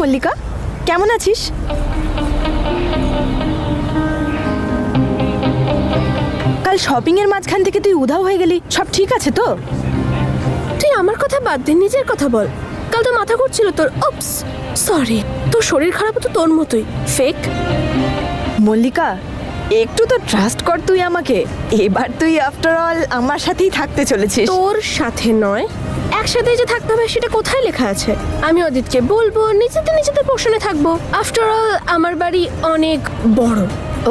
মল্লিকা, কেমন আছিস? কাল শপিং এর মাঝখান থেকে তুই উধাও হয়ে গেলি, সব ঠিক আছে তো? তুই আমার কথা বাদ দে, নিজের কথা বল। কাল তো মাথা ঘুরছিল তোর। উপস, সরি। তোর শরীর খারাপ তো তোর মতোই ফেক। মল্লিকা, একটু তো ট্রাস্ট কর তুই আমাকে। এবার তুই আফটার অল আমার সাথেই থাকতে চলেছিস। তোর সাথে নয়, একসাথে যে থাকতে হবে সেটা কোথায় লেখা আছে? আমি অদিতকে বলবো, নিজেদের পোর্শনে থাকবো। আফটার অল আমার বাড়ি অনেক বড়।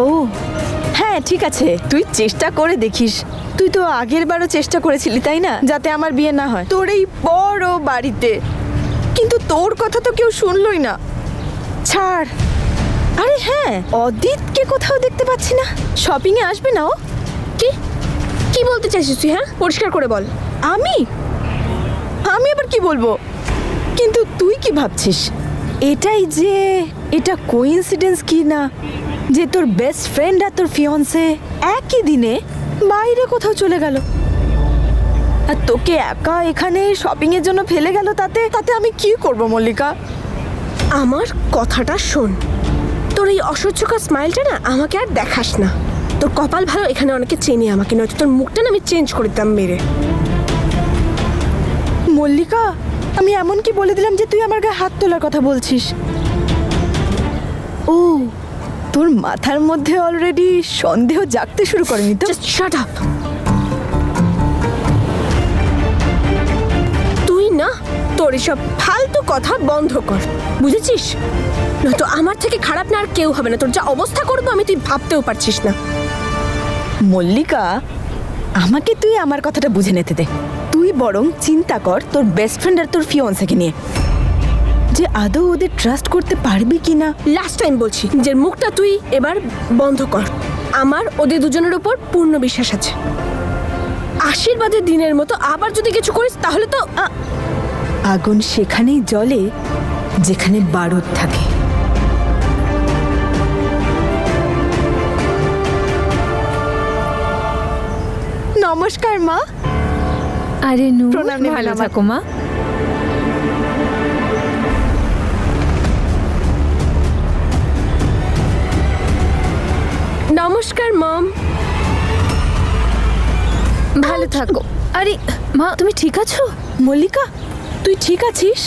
ও হ্যাঁ, ঠিক আছে, তুই চেষ্টা করে দেখিস। তুই তো আগের বারও চেষ্টা করেছিলি তাই না, যাতে আমার বিয়ে না হয় তোর এই বড় বাড়িতে। কিন্তু তোর কথা তো কেউ শুনলই না। ছাড়। আরে হ্যাঁ, অদিতকে কোথাও দেখতে পাচ্ছি না। শপিং এ আসবে না ও? কি কি বলতে চাইছিস তুই? হ্যাঁ, পরিষ্কার করে বল। আমি আবার কি বলবো? কিন্তু তুই কি ভাবছিস এটা কোইন্সিডেন্স কি না যে তোর বেস্ট ফ্রেন্ড আর তোর ফিয়ন্সে একই দিনে বাইরে কোথাও চলে গেল, আর তোকে একা এখানে শপিং এর জন্য ফেলে গেল? তাতে আমি কি করব মল্লিকা? আমার কথাটা শোন। তোর এই অসহ্যকর স্মাইলটা না আমাকে আর দেখাস না। তোর কপাল ভালো এখানে অনেকে চেনে আমাকে, নয়তো তোর মুখটা না আমি চেঞ্জ করে দিতাম মেরে। মল্লিকা, আমি এমন কি বলে দিলাম যে তুই আমার গায়ে হাত তোলার কথা বলছিস? ও, তোর মাথার মধ্যে অলরেডি সন্দেহ জাগতে শুরু করেনি তো? Just shut up. তুই না তোর এসব ফালতু কথা বন্ধ কর, বুঝেছিস? নয়তো আমার থেকে খারাপ না আর কেউ হবে না। তোর যা অবস্থা করবো আমি তুই ভাবতেও পারছিস না। মল্লিকা, আমাকে তুই আমার কথাটা বুঝে নিতে দে। তুই বরং চিন্তা কর তোর বেস্ট ফ্রেন্ড আর তোর ফিয়ন্সেকে নিয়ে, যে আদৌ ওদের ট্রাস্ট করতে পারবি কিনা। লাস্ট টাইম বলছি, নিজের মুখটা তুই এবার বন্ধ কর। আমার ওদের দুজনের উপর পূর্ণ বিশ্বাস আছে। আশীর্বাদের দিনের মতো আবার যদি কিছু করিস তাহলে তো আগুন সেখানেই জ্বলে যেখানে বারুদ থাকে। নমস্কার মা। আরে নূর, প্রণাম নেবেন ভালো আমার। থাকো মা। নমস্কার মম। ভালো থাকো। আরে মা, তুমি ঠিক আছো? মল্লিকা, তুই ঠিক আছিস?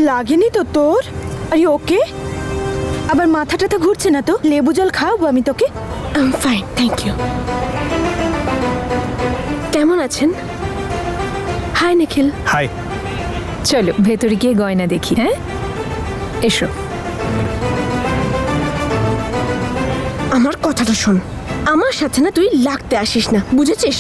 লাগেনি তো তোর? আরে ওকে? আবার মাথা টাথা ঘুরছে না তো? লেবু জল খাওয়াবো আমি তোকে? I am fine, thank you. কেমন আছেন? হাই নিখিল। হাই। চলো ভেতরে গিয়ে গয়না দেখি। হ্যাঁ, এসো। আমার কথাটা শোন, আমার সাথে না তুই লাগতে আসিস না, বুঝেছিস?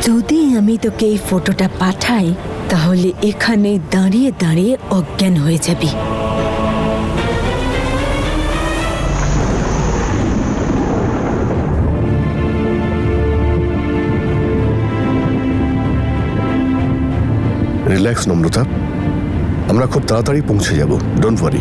যদি আমি তোকে এই ফটোটা পাঠাই তাহলে এখানে দাঁড়িয়ে দাঁড়িয়ে অজ্ঞান হয়ে যাবি। রিল্যাক্স নম্রতা, আমরা খুব তাড়াতাড়ি পৌঁছে যাব, ডোন্ট ওয়ারি।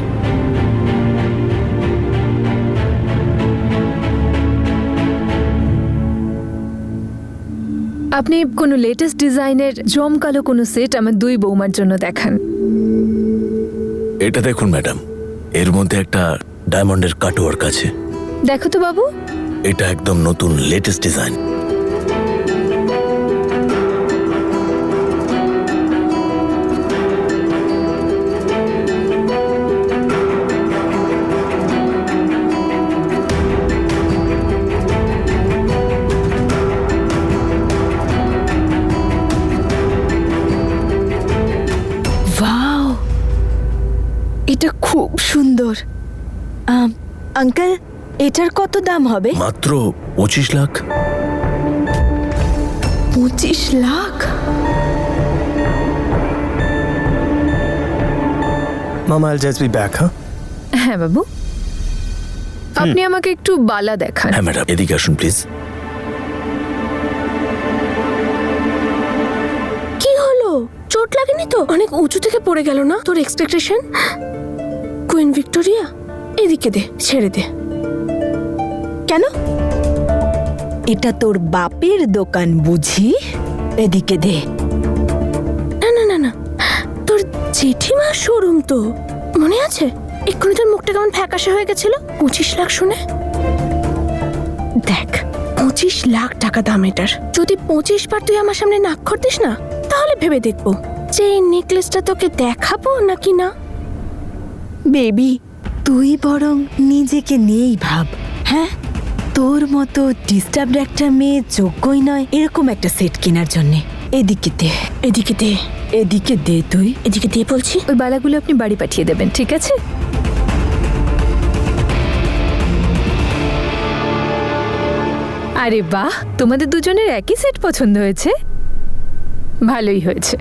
আপনি কোনো লেটেস্ট ডিজাইনের জমকালো কোনো সেট আমার দুই বৌমার জন্য দেখান। এটা দেখুন ম্যাডাম, এর মধ্যে একটা ডায়মন্ডের কাটওয়ার্ক আছে। দেখো তো বাবু। এটা একদম নতুন লেটেস্ট ডিজাইন। ওয়াও, এটা খুব সুন্দর। আঙ্কেল, এটার কত দাম হবে? মাত্র 25 লাখ। 25 লাখ? মামা, I'll just be back, huh? হ্যাঁ বাবু, আপনি আমাকে একটু বালা দেখান। হ্যাঁ ম্যাডাম, এদিকে আসুন প্লিজ। কি হলো? চোট লাগেনি তো? অনেক উঁচু থেকে পড়ে গেল না তোর এক্সপেকটেশন? কুইন ভিক্টোরিয়া, এদিকে দে, ছেড়ে দে। কেন? এটা তোর বাপের দোকান বুঝি? এদিকে দে। না না না না, তোর জেঠিমার শোরুম তো, মনে আছে? এক্ষুনি তোর মুখটা কেমন ফ্যাকাশে হয়ে গেছিল 25 লাখ শুনে। দেখ 25 লাখ টাকা দাম এটার। যদি 25 বার তুই আমার সামনে নাক খরতিস না, তাহলে ভেবে দেখবো যে এই নেকলেসটা তোকে দেখাবো নাকি না। বেবি, তুই বরং নিজেকে নিয়েই ভাব। হ্যাঁ, তোর মতো ডিস্টার্বড একটা মেয়ে যোগ্যই নয় এরকম একটা সেট কেনার জন্যে। এদিকে দে, এদিকে দে, এদিকে দে তুই। এদিকে দিয়ে বলছি। ওই বালাগুলো আপনি বাড়ি পাঠিয়ে দেবেন, ঠিক আছে? আরে বাহ, তোমাদের দুজনের একই সেট পছন্দ হয়েছে। ভালোই হয়েছে,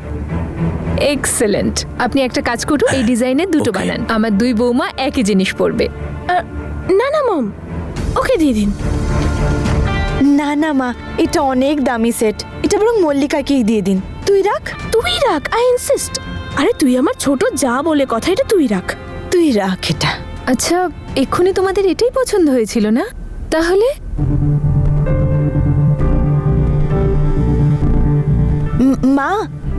এক্সেলেন্ট। আপনি একটা কাজ করুন, এই ডিজাইনের দুটো Okay. বানান। আমার দুই বৌমা একই জিনিস পরবে। না না মম, ওকে দিয়ে দিন। না না মা, এটা অনেক দামি সেট, এটা বরং মল্লিকাকেই দিয়ে দিন। তুই রাখ, তুই রাখ, আই ইনসিস্ট। আরে তুই আমার ছোট যা বলে কথা, এটা তুই রাখ। তুই রাখ এটা। আচ্ছা, এক্ষুনি তোমাদের এটাই পছন্দ হয়েছিল না? তাহলে মা,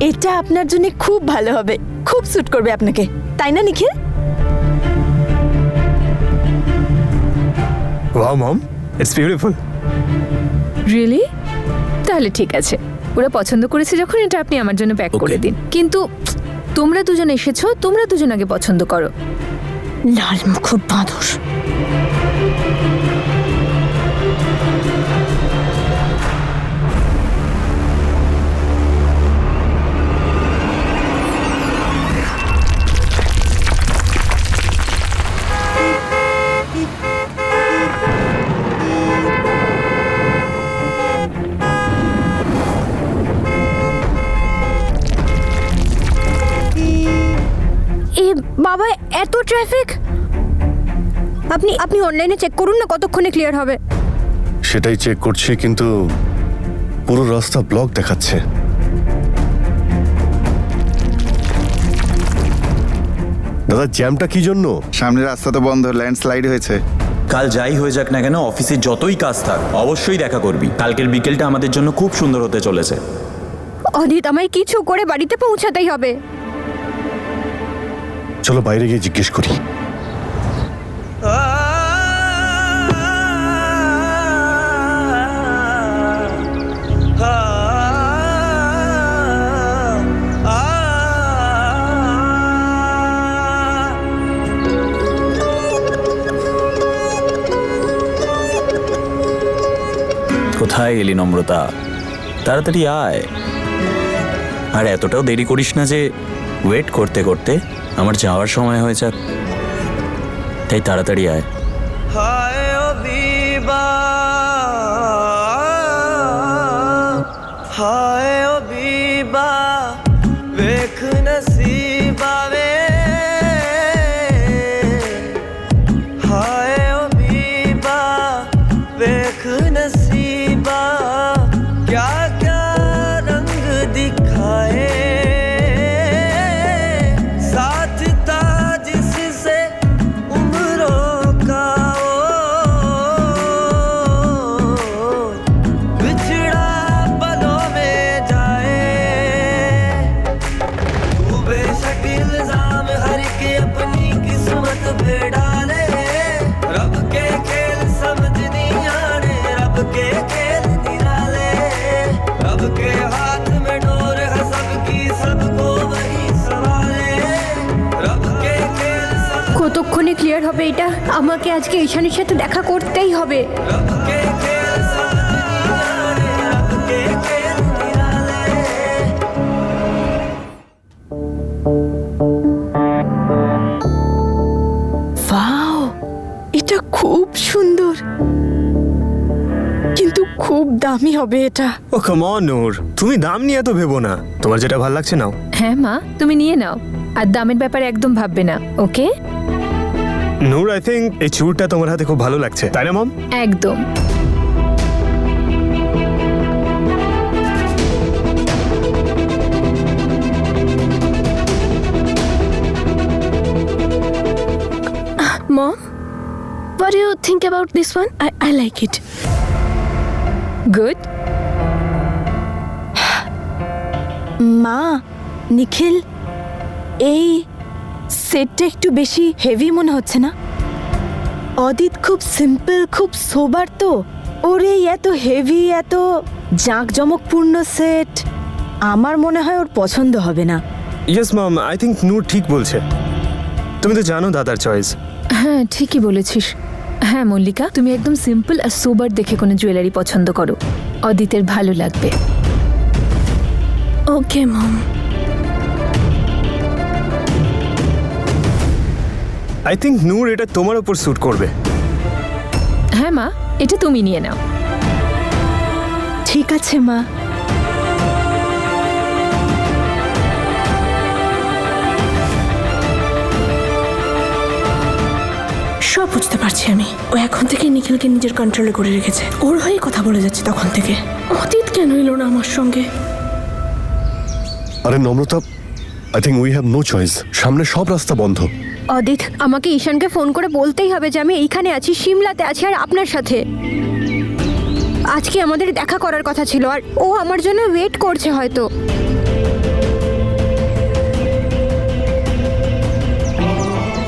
এটা আপনার জন্য খুব ভালো হবে, খুব স্যুট করবে আপনাকে, তাই না নিখিল? Wow, Mom. It's beautiful. Really? তাহলে ঠিক আছে, ওরা পছন্দ করেছে যখন, এটা আপনি আমার জন্য প্যাক করে Okay. দিন। কিন্তু তোমরা দুজন এসেছো, তোমরা দুজন আগে পছন্দ করো। লাল মুখ বাঁদর। এ বাবা, এত ট্রাফিক! আপনি অনলাইনে চেক করুন না কতক্ষণে ক্লিয়ার হবে। সেটাই চেক করছি, কিন্তু পুরো রাস্তা ব্লক দেখাচ্ছে। দাদা, জ্যামটা কি জন্য? সামনের রাস্তা তো বন্ধ, ল্যান্ডস্লাইড হয়েছে। কাল যাই হয়ে যাক না কেন, অফিসে যতই কাজ থাক অবশ্যই দেখা করবি। কালকের বিকেলটা আমাদের জন্য খুব সুন্দর হতে চলেছে। অদিত, আমায় কিছু করে বাড়িতে পৌঁছাতেই হবে। চলো বাইরে গিয়ে জিজ্ঞেস করি। কোথায় এলি নম্রতা? তাড়াতাড়ি আয়। আর এতটাও দেরি করিস না যে ওয়েট করতে করতে আমার যাওয়ার সময় হয়ে যাক। তাই তাড়াতাড়ি আয়। हाय ओ बीबा, हाय ओ बीबा, वेख नसीबा वे, हाय ओ बीबा, वेख नसीबा, क्या क्या रंग दिखाए, साथ था जिससे उम्रों का वो, बिछड़ा पलों में जाए, तू बेशक इल्जाम हर के अपनी किस्मत पे डाले, रब के खेल समझ नहीं आने, रब के खेल निराले, रब के हाथ में डोर है सबकी, सबको वही संभाले, रब के खेल কতক্ষণে ক্লিয়ার হবে এটা? আমাকে আজকে ঈশানের সাথে দেখা করতেই হবে। रब के खेल समझ नहीं आने, रब के खेल निराले। ওয়াও, এটা খুব সুন্দর, কিন্তু খুব দামি হবে এটা। ও কাম অন নূর, তুমি দাম নিয়ে এত ভেবো না, তোমার যেটা ভালো লাগছে নাও। হ্যাঁ মা, তুমি নিয়ে নাও, আর দামের ব্যাপারে একদম ভাববে না, ওকে? নূর, আই থিঙ্ক এই চুড়টা তোমার হাতে খুব ভালো লাগছে, তাই না মম? একদম। Mom, what do you think about this one? I like it. Good. মা, নিখিল, এই সেটটা একটু বেশি হেভি মনে হচ্ছে না? অদিত খুব সিম্পল, খুব সোবার তো। ওর এই এত হেভি, এত জাঁকজমকপূর্ণ সেট আমার মনে হয় ওর পছন্দ হবে না। ইয়েস মম, আই থিঙ্ক নূর ঠিক বলছে। তুমি তো জানো দাদার চয়েস। হ্যাঁ, ঠিকই বলেছিস। হ্যাঁ মল্লিকা, তুমি একদম সিম্পল আর সোবার দেখে কোনো জুয়েলারি পছন্দ করো, অদিতের ভালো লাগবে। ওকে মম। আই থিঙ্ক নূর এটা তোমার উপর স্যুট করবে। হ্যাঁ মা, এটা তুমি নিয়ে নাও। ঠিক আছে মা। সব বুঝতে পারছি আমি। ও এখন থেকে নিখিলকে নিজের কন্ট্রোলে করে রেখেছে। ওর হয়ে কথা বলে যাচ্ছে তখন থেকে। অতীত কেন এলো না আমার সঙ্গে? আরে Namrata, I think we have no choice. সামনে সব রাস্তা বন্ধ। অদিত, আমাকে ঈশানকে ফোন করে বলতেই হবে যে আমি এইখানে আছি, সিমলাতে আছি আর আপনার সাথে। আজকে আমাদের দেখা করার কথা ছিল আর ও আমার জন্য ওয়েট করছে হয়তো।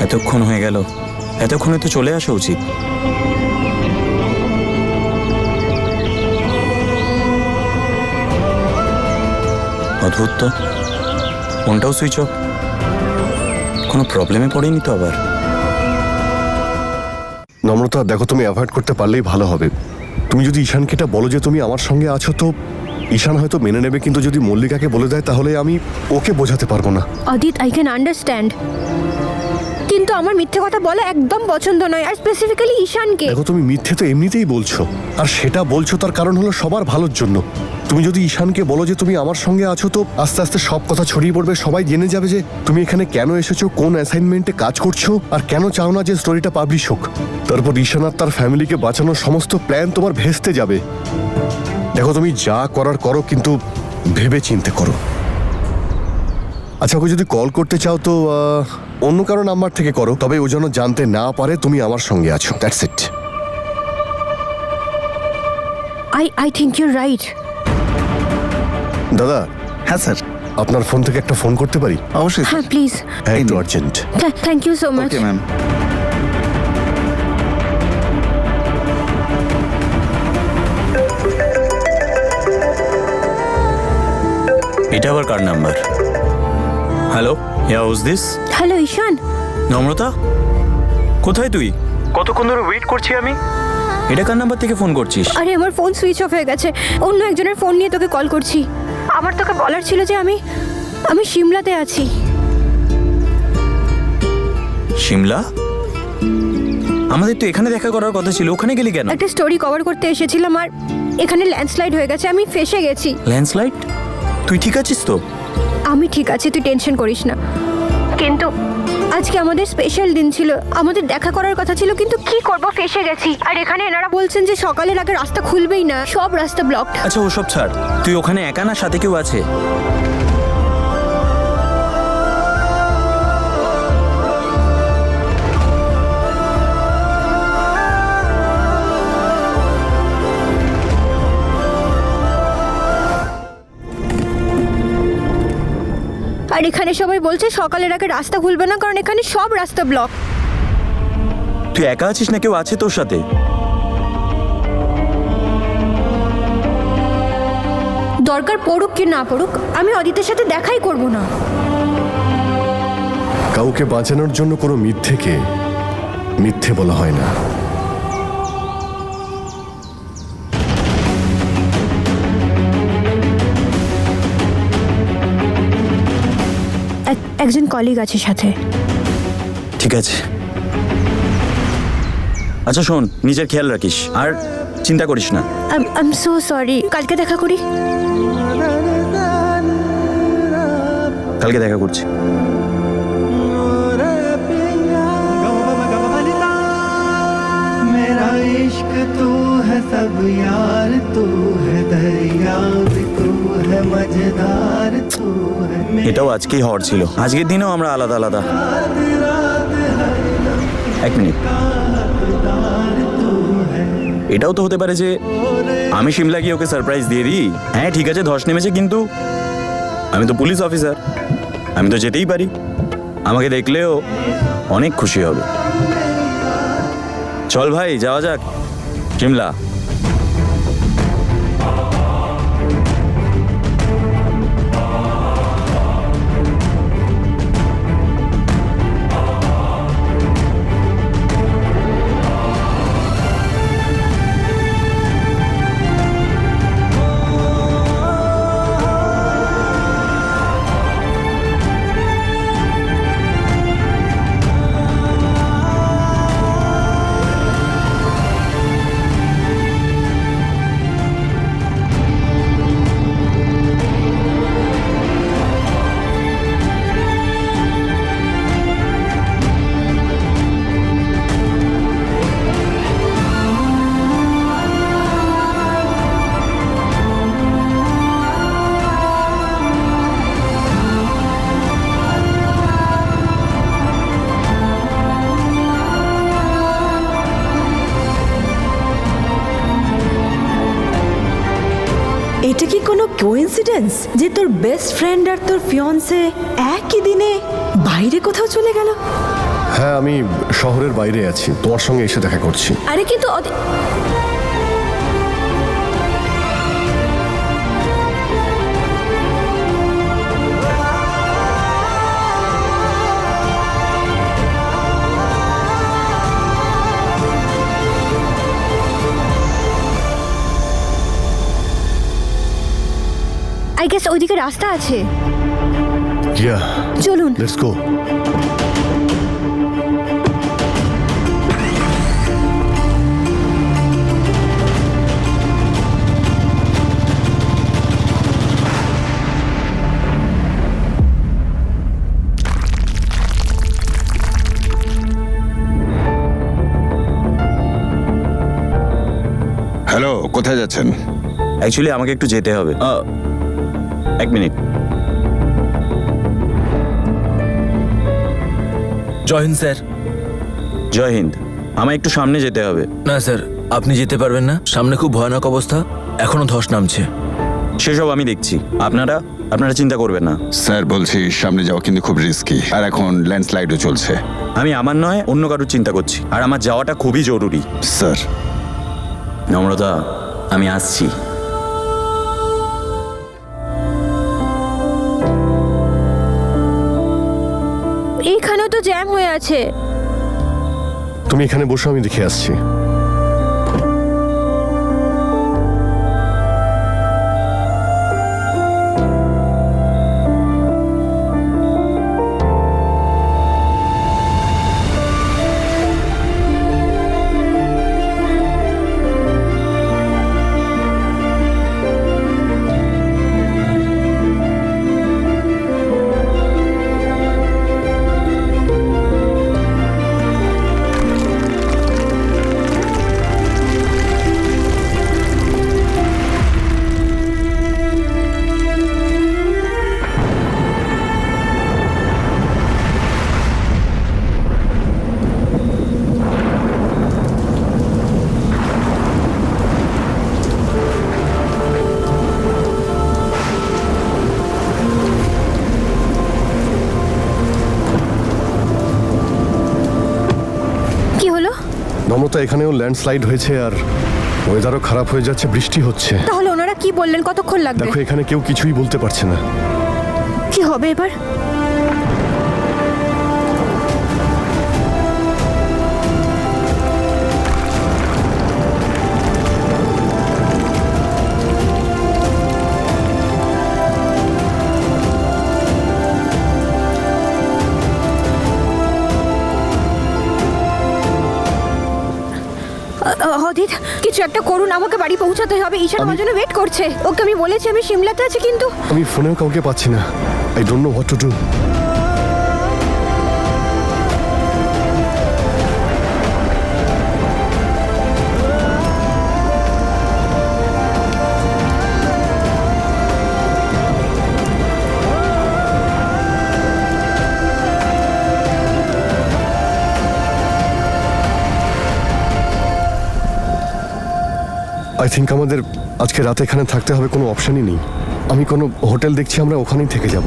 এতক্ষণ হয়ে গেল, এতক্ষণে তো চলে আসা উচিত। অদ্ভুত তো, ফোনটাও সুইচ অফ। কোনো প্রবলেমে পড়েনি তো আবার? নম্রতা দেখো, তুমি অ্যাভয়েড করতে পারলেই ভালো হবে। তুমি যদি ঈশানকে এটা বলো যে তুমি আমার সঙ্গে আছো, তো ঈশান হয়তো মেনে নেবে, কিন্তু যদি মল্লিকাকে বলে দেয় তাহলে আমি ওকে বোঝাতে পারবো না। অদিত, আই ক্যান আন্ডারস্ট্যান্ড, কিন্তু আমার মিথ্যে কথা বলা একদম পছন্দ নয়, আর স্পেসিফিক্যালি ঈশানকে। দেখো, তুমি মিথ্যে তো এমনিতেই বলছো, আর সেটা বলছো তার কারণ হলো সবার ভালোর জন্য। তুমি যদি ঈশানকে বলো যে তুমি আমার সঙ্গে আছো, তো আস্তে আস্তে সব কথা ছড়িয়ে পড়বে, সবাই জেনে যাবে যে তুমি এখানে কেন এসেছো, কোন অ্যাসাইনমেন্টে কাজ করছো, আর কেন চাও না যে স্টোরিটা পাবলিশ হোক। তারপর ঈশান আর তার ফ্যামিলিকে বাঁচানোর সমস্ত প্ল্যান তোমার ভেস্তে যাবে। দেখো, তুমি যা করার করো, কিন্তু ভেবে চিন্তে করো। আচ্ছা, ওকে যদি কল করতে চাও তো অন্য কারো নাম্বার থেকে করো, তবে ও যেন জানতে না পারে তুমি আমার সঙ্গে আছো। That's it. I think you right. দাদা, হ্যাঁ স্যার, আপনার ফোন থেকে একটা ফোন করতে পারি? অবশ্যই হ্যাঁ প্লিজ। একটু urgent. Thank you so much. Okay ma'am. এটা আবার কার number? Hello, yeah who's this? Hello Ishan. Namrata, কোথায় তুই? কতক্ষণ ধরে ওয়েট করছি আমি। এটা কার নাম্বার থেকে ফোন করছিস? আরে আমার ফোন সুইচ অফ হয়ে গেছে, অন্য একজনের ফোন নিয়ে তোকে কল করছি। আমার তোকে বলার ছিল যে আমি সিমলাতে আছি। সিমলা? আমাদের তো এখানে দেখা করার কথা ছিল, ওখানে গেলি কেন? একটা স্টোরি কভার করতে এসেছিলাম আর এখানে ল্যান্ডস্লাইড হয়ে গেছে, আমি ফেসে গেছি। ল্যান্ডস্লাইড? তুই ঠিক আছিস তো? আমি ঠিক আছি, তুই টেনশন করিস না। কিন্তু আজকে আমাদের স্পেশাল দিন ছিল, আমাদের দেখা করার কথা ছিল, কিন্তু কি করব, ফেসে গেছি। আর এখানে এনারা বলছেন যে সকালের আগে রাস্তা খুলবেই না, সব রাস্তা ব্লকড। আচ্ছা ওসব ছাড়, তুই ওখানে একা না সাথে কেউ আছে? আর এখানে সবাই বলছে সকালের আগে রাস্তা খুলবে না, কারণ এখানে সব রাস্তা ব্লক। তুই একা আছিস না কেউ আছে তোর সাথে? দরকার পড়ুক কি না পড়ুক, আমি অদিতের সাথে দেখাই করব না। কাউকে বাঁচানোর জন্য কোনো মিথ্যেকে মিথ্যে বলা হয় না। একজন কলিগ আছে সাথে। ঠিক আছে। আচ্ছা শোন, নিজের খেয়াল রাখিস আর চিন্তা করিস না। I am so sorry. কালকে দেখা করি। কালকে দেখা করছি। मेरा इश्क तू है सब यार, तू है दरिया भी, तू है मजेदार, तू है এটাও আজকেই হওয়ার ছিল, আজকের দিনেও আমরা আলাদা আলাদা। এক মিনিট। এটাও তো হতে পারে যে আমি সিমলা গিয়ে ওকে সারপ্রাইজ দিয়ে দিই। হ্যাঁ ঠিক আছে, ধস নেমেছে, কিন্তু আমি তো পুলিশ অফিসার, আমি তো যেতেই পারি। আমাকে দেখলেও অনেক খুশি হবে। চল ভাই, যাওয়া যাক সিমলা। এটা কি কোনো কোইন্সিডেন্স যে তোর বেস্ট ফ্রেন্ড আর তোর ফিয়ন্সে একই দিনে বাইরে কোথাও চলে গেল? হ্যাঁ, আমি শহরের বাইরে আছি, তোমার সঙ্গে এসে দেখা করছি। আরে কিন্তু আই গেস ওইদিকে রাস্তা আছে। ইয়া, চলুন। Let's go. হ্যালো, কোথায় যাচ্ছেন? অ্যাকচুয়ালি আমাকে একটু যেতে হবে। এক মিনিট। জয় হিন্দ স্যার। জয় হিন্দ। আমায় একটু সামনে যেতে হবে। না স্যার, আপনি যেতে পারবেন না, সামনে খুব ভয়ানক অবস্থা, এখনো ধস নামছে। সেসব আমি দেখছি, আপনারা চিন্তা করবেন না। স্যার বলছি, সামনে যাওয়া কিন্তু খুব রিস্কি, আর এখন ল্যান্ডস্লাইডও চলছে। আমি আমার নয় অন্য কারোর চিন্তা করছি, আর আমার যাওয়াটা খুবই জরুরি। স্যার, নম্রতা, আমি আসছি। এইখানেও তো জ্যাম হয়ে আছে। তুমি এখানে বসো, আমি দেখে আসছি। নম্রতা, এখানেও ল্যান্ডস্লাইড হয়েছে আর ওয়েদারও খারাপ হয়ে যাচ্ছে, বৃষ্টি হচ্ছে। তাহলে ওনারা কি বললেন, কতক্ষণ লাগবে? দেখো, এখানে কেউ কিছুই বলতে পারছে না। কি হবে এবার? অদিত, কিছু একটা করুন, আমাকে বাড়ি পৌঁছাতে হবে। ঈশান আমার জন্য ওয়েট করছে। ওকে আমি বলেছি আমি সিমলাতে আছি, কিন্তু আমি ফোনেও কাউকে পাচ্ছি না। I don't know what to do. I think আমাদের আজকে রাতে এখানে থাকতে হবে, কোনো অপশনই নেই। আমি কোনো হোটেল দেখছি, আমরা ওখানেই থেকে যাব।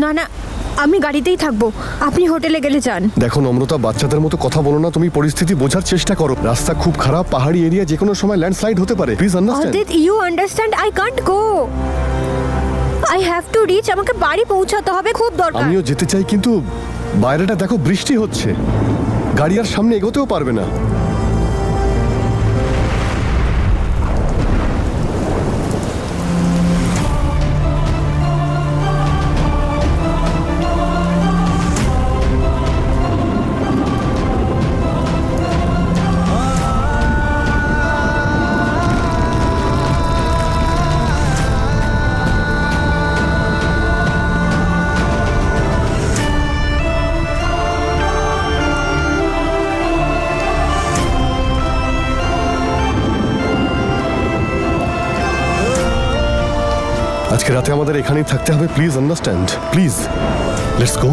না না, আমি গাড়িতেই থাকবো, আপনি হোটেলে গেলে যান। দেখো নম্রতা, বাচ্চাদের মতো কথা বলো না, তুমি পরিস্থিতি বোঝার চেষ্টা করো। রাস্তা খুব খারাপ, পাহাড়ি এরিয়া, যে কোনো সময় ল্যান্ডস্লাইড হতে পারে। Please understand. Adit, you understand, I can't go, I have to reach, আমাকে বাড়ি পৌঁছাতে হবে, খুব দরকার। আমিও যেতে চাই, কিন্তু বাইরেটা দেখো, বৃষ্টি হচ্ছে, গাড়ি আর সামনে এগোতেও পারবে না। আজকে রাতে আমাদের এখানেই থাকতে হবে, please understand, please let's go.